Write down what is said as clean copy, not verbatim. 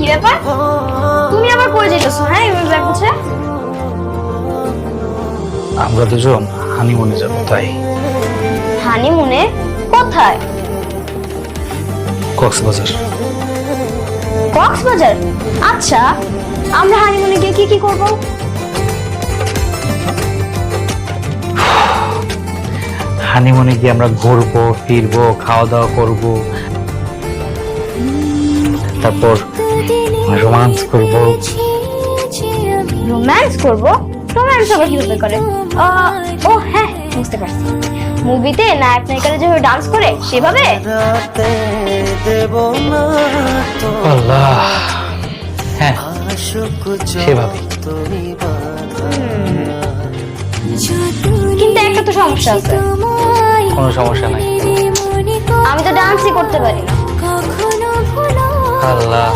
ব্যাপার? তুমি আবার কই যাইতেছো? হ্যাঁ, এভাবে ব্যাগ গুছে? আমরা দুজন হানিমুনে যাব, তাই। হানিমুনে? কোথায়? কক্সবাজার। কক্সবাজার? আচ্ছা, আমরা হানিমুনে গিয়ে কি কি করব? হানিমুনে গিয়ে আমরা ঘুরবো, ফিরবো, খাওয়া দাওয়া করব, তারপর রোমান্স করব। রোম্যান্স করব? রোম্যান্স আবার কিভাবে করে? ও হ্যাঁ, বুঝতে পারছি। মুভিতে নায়ক নায়িকারা যেভাবে ডান্স করে সেভাবে? আল্লাহ, হ্যাঁ সেভাবে। কিন্তু একটা তো সমস্যা আছে। কোনো সমস্যা নাই। আমি তো ডান্সই করতে পারি না। আল্লাহ,